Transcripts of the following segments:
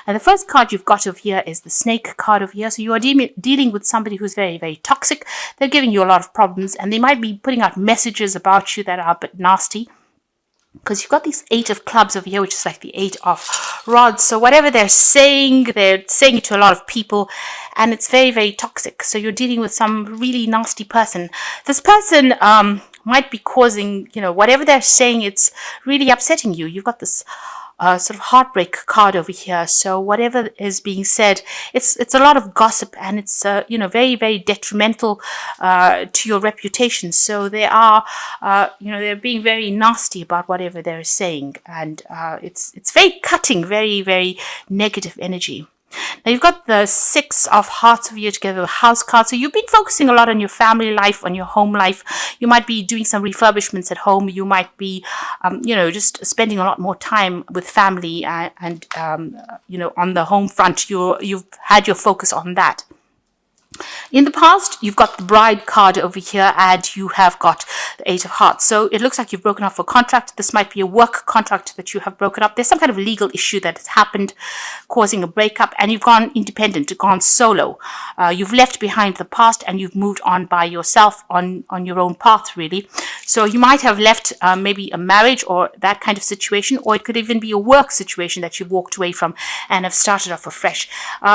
And the first card you've got over here is the snake card over here. So you are dealing with somebody who's very, very toxic. They're giving you a lot of problems, and they might be putting out messages about you that are a bit nasty. Because you've got these 8 of clubs over here, which is like the 8 of rods. So whatever they're saying it to a lot of people, and it's very, very toxic. So you're dealing with some really nasty person. This person might be causing, whatever they're saying, it's really upsetting you. You've got this sort of heartbreak card over here. So whatever is being said, it's a lot of gossip, and it's very, very detrimental to your reputation. So they are they're being very nasty about whatever they're saying, and it's very cutting, very, very negative energy. Now you've got the 6 of hearts over here together with house card. So you've been focusing a lot on your family life, on your home life. You might be doing some refurbishments at home. You might be, just spending a lot more time with family and on the home front. You've had your focus on that. In the past, you've got the bride card over here, and you have got the 8 of hearts. So it looks like you've broken off a contract. This might be a work contract that you have broken up. There's some kind of legal issue that has happened, causing a breakup, and you've gone independent, you've gone solo. You've left behind the past, and you've moved on by yourself on your own path, really. So you might have left maybe a marriage or that kind of situation, or it could even be a work situation that you've walked away from and have started off afresh.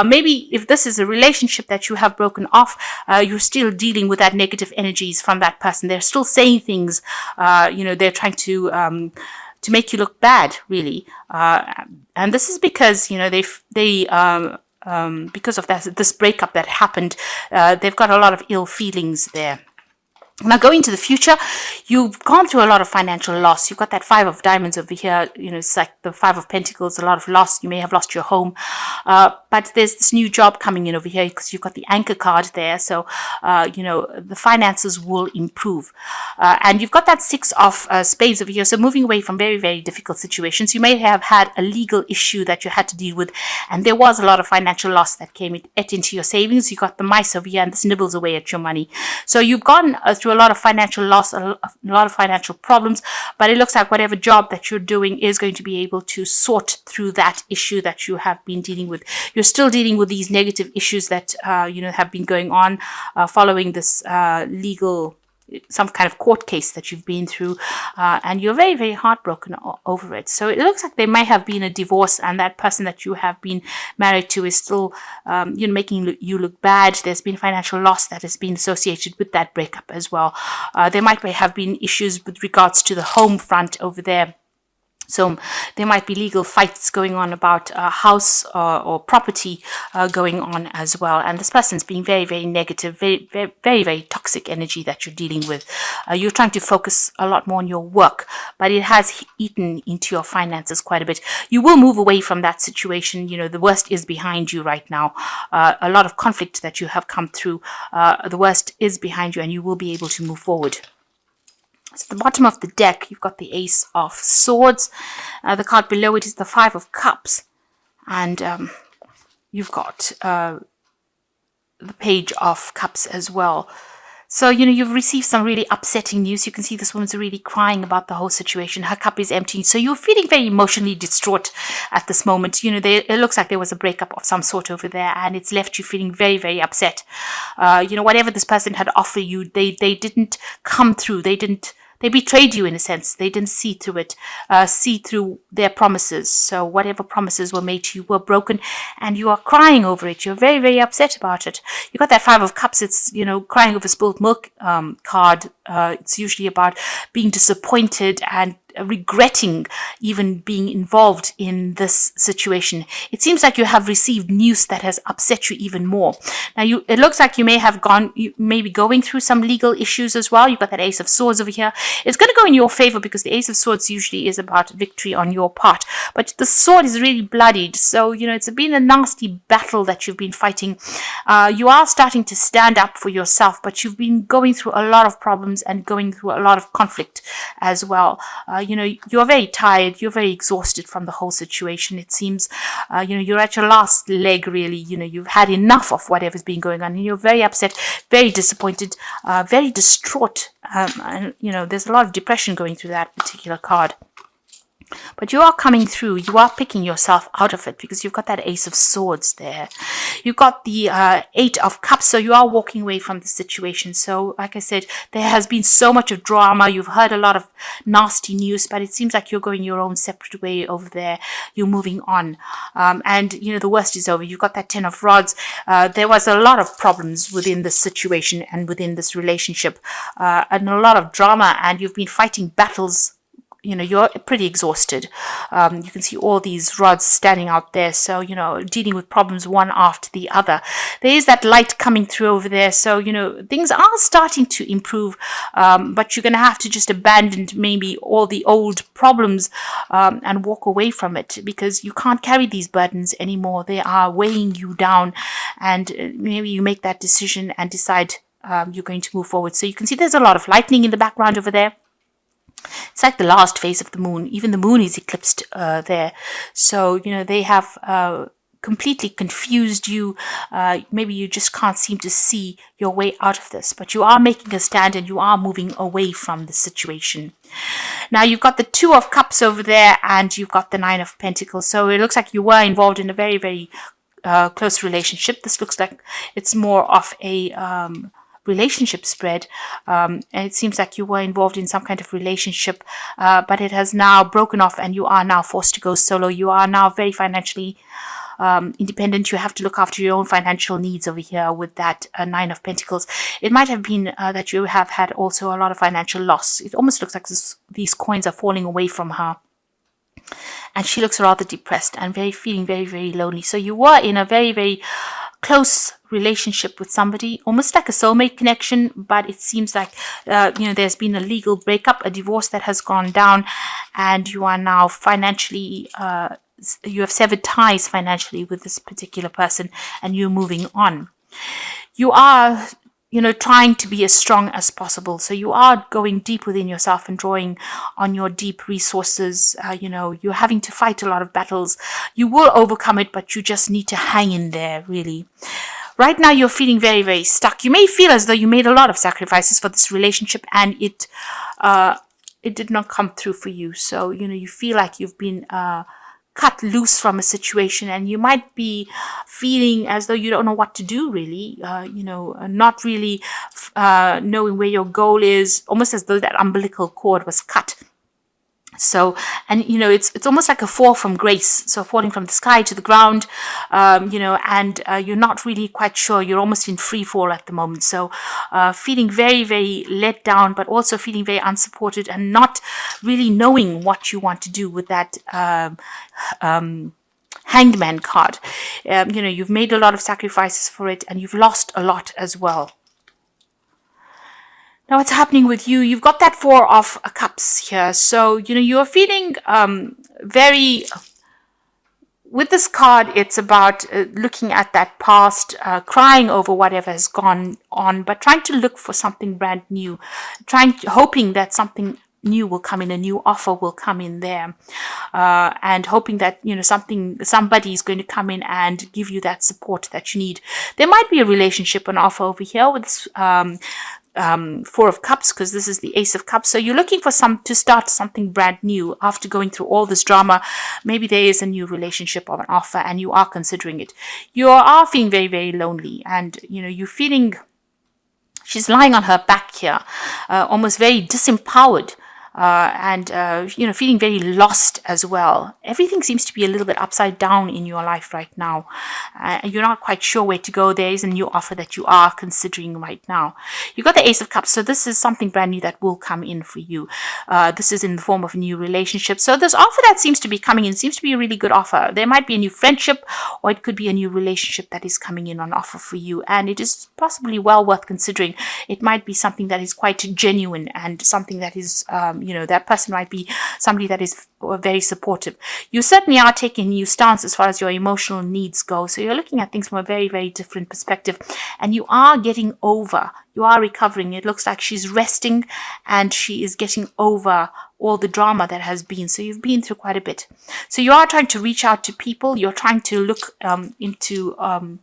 Maybe if this is a relationship that you have broken off, you're still dealing with that negative energies from that person. They're still saying things, they're trying to make you look bad, really. And this is because, because of this breakup that happened, they've got a lot of ill feelings there. Now, going to the future, you've gone through a lot of financial loss. You've got that 5 of diamonds over here. It's like the 5 of pentacles, a lot of loss. You may have lost your home. But there's this new job coming in over here because you've got the anchor card there. So, the finances will improve. And you've got that 6 of spades over here. So moving away from very, very difficult situations. You may have had a legal issue that you had to deal with. And there was a lot of financial loss that ate into your savings. You got the mice over here, and this nibbles away at your money. So you've gone through a lot of financial loss, a lot of financial problems, but it looks like whatever job that you're doing is going to be able to sort through that issue that you have been dealing with. You're still dealing with these negative issues that have been going on following this legal, some kind of court case that you've been through, and you're very, very heartbroken over it. So it looks like there may have been a divorce, and that person that you have been married to is still making you look bad. There's been financial loss that has been associated with that breakup as well. There might have been issues with regards to the home front over there. So there might be legal fights going on about a house or property going on as well. And this person's being very, very negative, very, very, very, very toxic energy that you're dealing with. You're trying to focus a lot more on your work, but it has eaten into your finances quite a bit. You will move away from that situation. The worst is behind you right now. A lot of conflict that you have come through, the worst is behind you, and you will be able to move forward. So at the bottom of the deck, you've got the Ace of Swords. The card below it is the 5 of Cups. And you've got the Page of Cups as well. So, you've received some really upsetting news. You can see this woman's really crying about the whole situation. Her cup is empty. So you're feeling very emotionally distraught at this moment. It looks like there was a breakup of some sort over there, and it's left you feeling very, very upset. Whatever this person had offered you, they didn't come through. They betrayed you in a sense. They didn't see through it, see through their promises. So whatever promises were made to you were broken, and you are crying over it. You're very, very upset about it. You got that 5 of Cups. It's, crying over spilled milk card. It's usually about being disappointed and regretting even being involved in this situation. It seems like you have received news that has upset you even more. Now, it looks like you may be going through some legal issues as well. You've got that Ace of Swords over here. It's going to go in your favor because the Ace of Swords usually is about victory on your part. But the sword is really bloodied. So, it's been a nasty battle that you've been fighting. You are starting to stand up for yourself, but you've been going through a lot of problems and going through a lot of conflict as well. You're very tired. You're very exhausted from the whole situation. It seems, you're at your last leg, really. You've had enough of whatever's been going on. And you're very upset, very disappointed, very distraught. And, there's a lot of depression going through that particular card. But you are coming through. You are picking yourself out of it because you've got that Ace of Swords there. You've got the Eight of Cups, so you are walking away from the situation. So, like I said, there has been so much of drama. You've heard a lot of nasty news, but it seems like you're going your own separate way over there. You're moving on. And, you know, the worst is over. You've got that Ten of Rods. There was a lot of problems within this situation and within this relationship, and a lot of drama, and you've been fighting battles. You know, you're pretty exhausted. You can see all these rods standing out there. So, you know, dealing with problems one after the other. There is that light coming through over there. So, you know, things are starting to improve. But you're going to have to just abandon maybe all the old problems and walk away from it, because you can't carry these burdens anymore. They are weighing you down. And maybe you make that decision and decide you're going to move forward. So you can see there's a lot of lightning in the background over there. It's like the last phase of the moon. Even the moon is eclipsed there. So, you know, they have completely confused you. Maybe you just can't seem to see your way out of this. But you are making a stand and you are moving away from the situation. Now, you've got the Two of Cups over there and you've got the Nine of Pentacles. So it looks like you were involved in a very, very close relationship. This looks like it's more of a relationship spread, and it seems like you were involved in some kind of relationship, but it has now broken off and you are now forced to go solo. You are now very financially independent. You have to look after your own financial needs over here with that Nine of Pentacles. It might have been that you have had also a lot of financial loss. It almost looks like these coins are falling away from her. And she looks rather depressed and feeling very, very lonely. So you were in a very, very close relationship with somebody, almost like a soulmate connection, but it seems like you know, there's been a legal breakup, a divorce that has gone down, and you are now financially you have severed ties financially with this particular person, and you're moving on. You are, you know, trying to be as strong as possible. So you are going deep within yourself and drawing on your deep resources. You know, you're having to fight a lot of battles. You will overcome it, but you just need to hang in there, really. Right now, you're feeling very, very stuck. You may feel as though you made a lot of sacrifices for this relationship and it did not come through for you. So, you know, you feel like you've been cut loose from a situation, and you might be feeling as though you don't know what to do, really, you know, not really knowing where your goal is, almost as though that umbilical cord was cut. So, and you know, it's almost like a fall from grace, so falling from the sky to the ground, you know, and you're not really quite sure. You're almost in free fall at the moment. So feeling very, very let down, but also feeling very unsupported and not really knowing what you want to do with that Hangman card. You know, you've made a lot of sacrifices for it and you've lost a lot as well. Now, what's happening with you? You've got that Four of Cups here. So, you know, you're feeling very... With this card, it's about looking at that past, crying over whatever has gone on, but trying to look for something brand new, hoping that something new will come in, a new offer will come in there, and hoping that, you know, somebody is going to come in and give you that support that you need. There might be a relationship, an offer over here with this Four of Cups, because this is the Ace of Cups. So you're looking for to start something brand new after going through all this drama. Maybe there is a new relationship or an offer and you are considering it. You are feeling very, very lonely, and you know, you're feeling she's lying on her back here, almost very disempowered. And you know, feeling very lost as well. Everything seems to be a little bit upside down in your life right now. You're not quite sure where to go. There is a new offer that you are considering right now. You've got the Ace of Cups, so this is something brand new that will come in for you. This is in the form of a new relationship. So this offer that seems to be coming in seems to be a really good offer. There might be a new friendship, or it could be a new relationship that is coming in on offer for you, and it is possibly well worth considering. It might be something that is quite genuine and something that is you know, that person might be somebody that is very supportive. You certainly are taking a new stance as far as your emotional needs go. So you're looking at things from a very, very different perspective, and you are getting over, you are recovering. It looks like she's resting and she is getting over all the drama that has been. So you've been through quite a bit. So you are trying to reach out to people. You're trying to look into,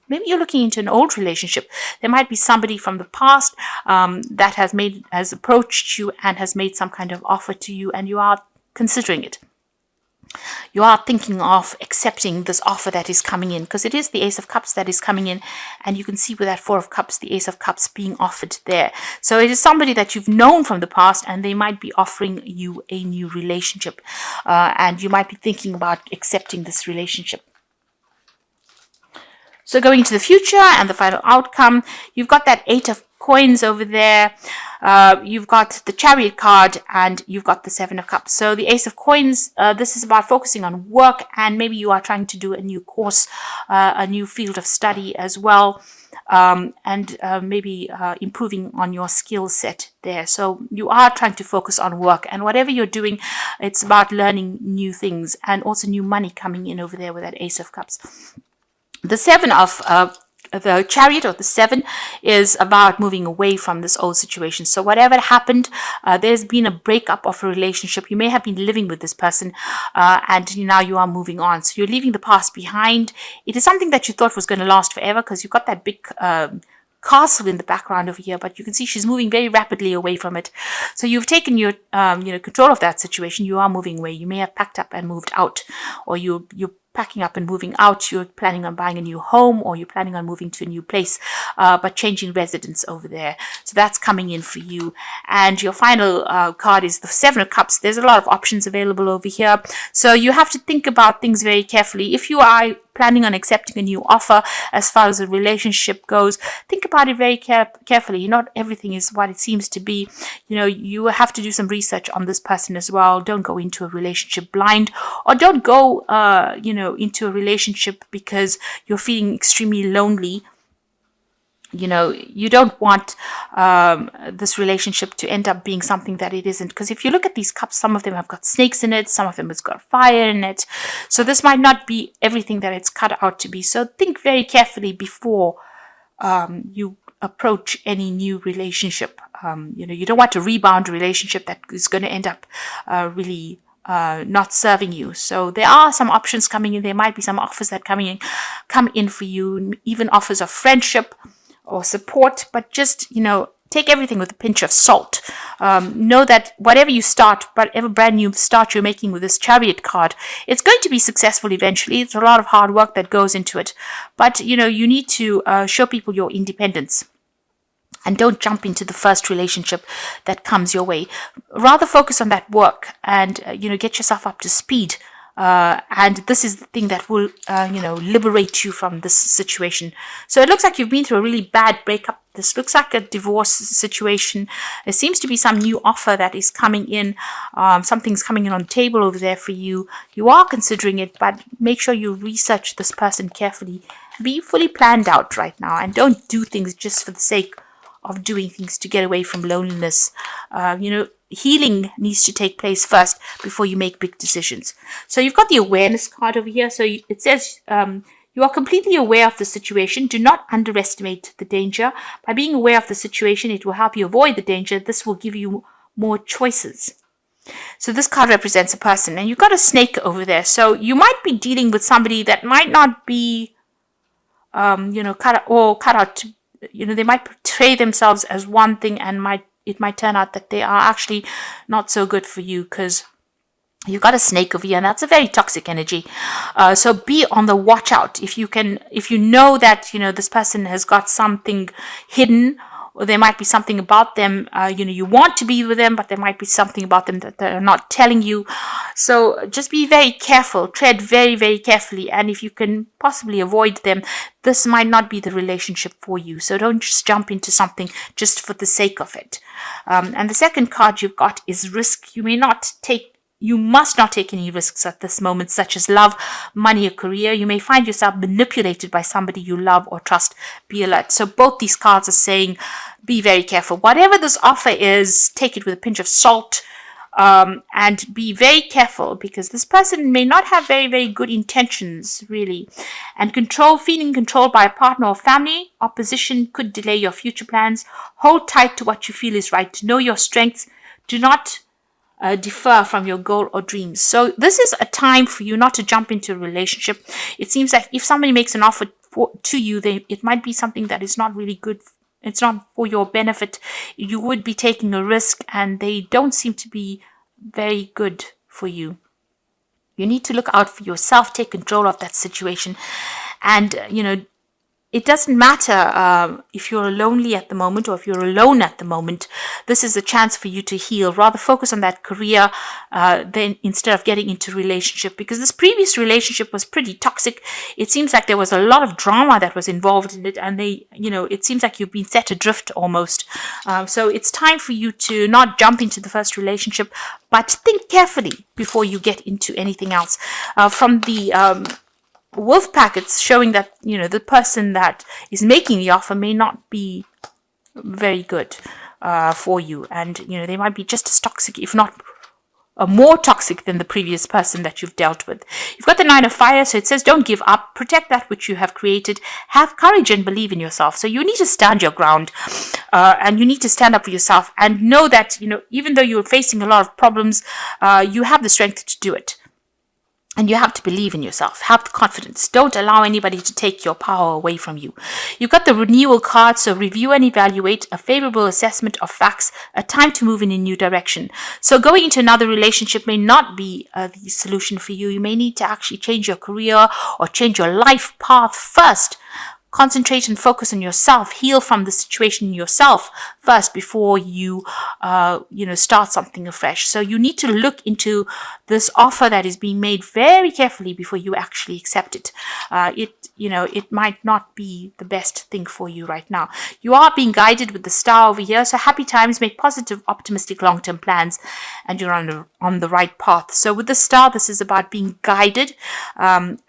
maybe you're looking into an old relationship. There might be somebody from the past that has approached you and has made some kind of offer to you, and you are considering it. you are thinking of accepting this offer that is coming in, because it is the Ace of Cups that is coming in, and you can see with that Four of Cups, the Ace of Cups being offered there. So it is somebody that you've known from the past, and they might be offering you a new relationship, and you might be thinking about accepting this relationship. So going to the future and the final outcome, you've got that Eight of Coins over there. You've got the Chariot card, and you've got the Seven of Cups. So the Ace of Coins, this is about focusing on work, and maybe you are trying to do a new course, a new field of study as well, and maybe improving on your skill set there. So you are trying to focus on work, and whatever you're doing, it's about learning new things, and also new money coming in over there with that Ace of Cups. The Seven of the Chariot, or the Seven, is about moving away from this old situation. So whatever happened, there's been a breakup of a relationship. You may have been living with this person, and now you are moving on. So you're leaving the past behind. It is something that you thought was going to last forever, because you've got that big castle in the background over here, but you can see she's moving very rapidly away from it. So you've taken your control of that situation. You are moving away. You may have packed up and moved out, or you're packing up and moving out. You're planning on buying a new home, or you're planning on moving to a new place, but changing residence over there. So that's coming in for you. And your final card is the Seven of Cups. There's a lot of options available over here, so you have to think about things very carefully. If you are planning on accepting a new offer as far as a relationship goes, think about it very carefully. Not everything is what it seems to be. You have to do some research on this person as well. Don't go into a relationship blind, or don't go into a relationship because you're feeling extremely lonely. You don't want this relationship to end up being something that it isn't. Because if you look at these cups, some of them have got snakes in it, some of them has got fire in it. So this might not be everything that it's cut out to be. So think very carefully before you approach any new relationship. You don't want a rebound relationship that is going to end up really not serving you. So there are some options coming in. There might be some offers that come in for you, even offers of friendship or support, but just, take everything with a pinch of salt. Know that whatever brand new start you're making with this Chariot card, it's going to be successful eventually. It's a lot of hard work that goes into it, but you need to show people your independence. And don't jump into the first relationship that comes your way. Rather focus on that work and, get yourself up to speed. And this is the thing that will, liberate you from this situation. So it looks like you've been through a really bad breakup. This looks like a divorce situation. There seems to be some new offer that is coming in. Something's coming in on the table over there for you. You are considering it, but make sure you research this person carefully. Be fully planned out right now, and don't do things just for the sake of doing things to get away from loneliness. Healing needs to take place first before you make big decisions. So you've got the awareness card over here. So it says you are completely aware of the situation. Do not underestimate the danger. By being aware of the situation, it will help you avoid the danger. This will give you more choices. So this card represents a person, and you've got a snake over there. So you might be dealing with somebody that might not be, cut out to, they might portray themselves as one thing, and it might turn out that they are actually not so good for you, because you've got a snake over here, and that's a very toxic energy. So be on the watch out. If you know that, this person has got something hidden, or there might be something about them, you want to be with them, but there might be something about them that they're not telling you. So just be very careful, tread very, very carefully. And if you can possibly avoid them, this might not be the relationship for you. So don't just jump into something just for the sake of it. And the second card you've got is risk. You must not take any risks at this moment, such as love, money, or career. You may find yourself manipulated by somebody you love or trust. Be alert. So both these cards are saying, be very careful. Whatever this offer is, take it with a pinch of salt, and be very careful, because this person may not have very, very good intentions, really. And feeling controlled by a partner or family, opposition could delay your future plans. Hold tight to what you feel is right. Know your strengths. Do not defer from your goal or dreams. So this is a time for you not to jump into a relationship. It seems like if somebody makes an offer to you, it might be something that is not really good. It's not for your benefit. You would be taking a risk, and they don't seem to be very good for you. You need to look out for yourself, take control of that situation. And, it doesn't matter if you're lonely at the moment or if you're alone at the moment. This is a chance for you to heal. Rather focus on that career then instead of getting into a relationship, because this previous relationship was pretty toxic. It seems like there was a lot of drama that was involved in it, and it seems like you've been set adrift almost. So it's time for you to not jump into the first relationship, but think carefully before you get into anything else. From the wolf pack, it's showing that the person that is making the offer may not be very good for you, and they might be just as toxic, if not more toxic than the previous person that you've dealt with. You've got the 9 of fire, so it says don't give up, protect that which you have created, have courage and believe in yourself. So you need to stand your ground, and you need to stand up for yourself and know that even though you're facing a lot of problems, you have the strength to do it. And you have to believe in yourself. Have the confidence. Don't allow anybody to take your power away from you. You've got the renewal card, so review and evaluate, a favorable assessment of facts, a time to move in a new direction. So going into another relationship may not be the solution for you. You may need to actually change your career or change your life path first. Concentrate and focus on yourself. Heal from the situation yourself first before you, start something afresh. So you need to look into this offer that is being made very carefully before you actually accept it. It might not be the best thing for you right now. You are being guided with the star over here. So happy times, make positive, optimistic, long-term plans, and you're on the right path. So with the star, this is about being guided, and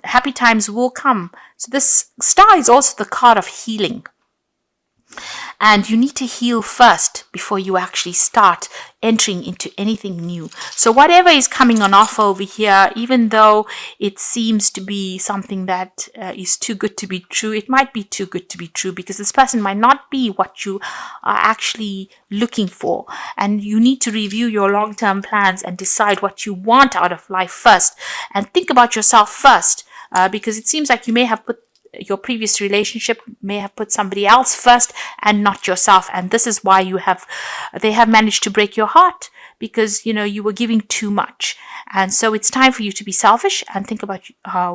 happy times will come. So this star is also the card of healing. And you need to heal first before you actually start entering into anything new. So whatever is coming on offer over here, even though it seems to be something that is too good to be true, it might be too good to be true, because this person might not be what you are actually looking for. And you need to review your long-term plans and decide what you want out of life first. And think about yourself first, because it seems like you may have put your previous relationship may have put somebody else first and not yourself, and this is why they have managed to break your heart, because you were giving too much. And so it's time for you to be selfish and think about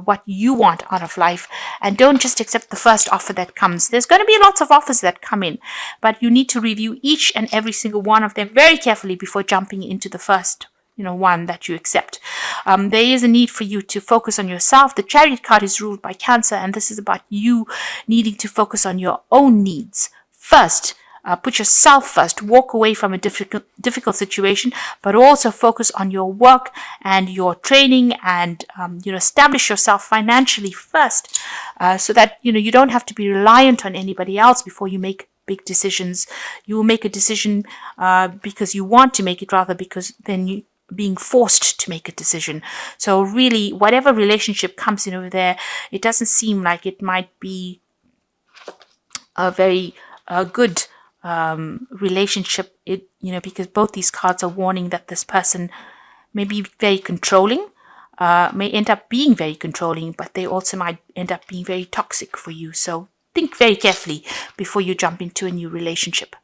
what you want out of life, and don't just accept the first offer that comes. There's going to be lots of offers that come in, but you need to review each and every single one of them very carefully before jumping into the first one that you accept. There is a need for you to focus on yourself. The Chariot card is ruled by Cancer, and this is about you needing to focus on your own needs first. Put yourself first. Walk away from a difficult situation, but also focus on your work and your training, and establish yourself financially first, so that you don't have to be reliant on anybody else before you make big decisions. You will make a decision because you want to make it, rather because then you being forced to make a decision. So really, whatever relationship comes in over there, it doesn't seem like it might be a very good relationship. Because both these cards are warning that this person may be very controlling, may end up being very controlling, but they also might end up being very toxic for you. So think very carefully before you jump into a new relationship.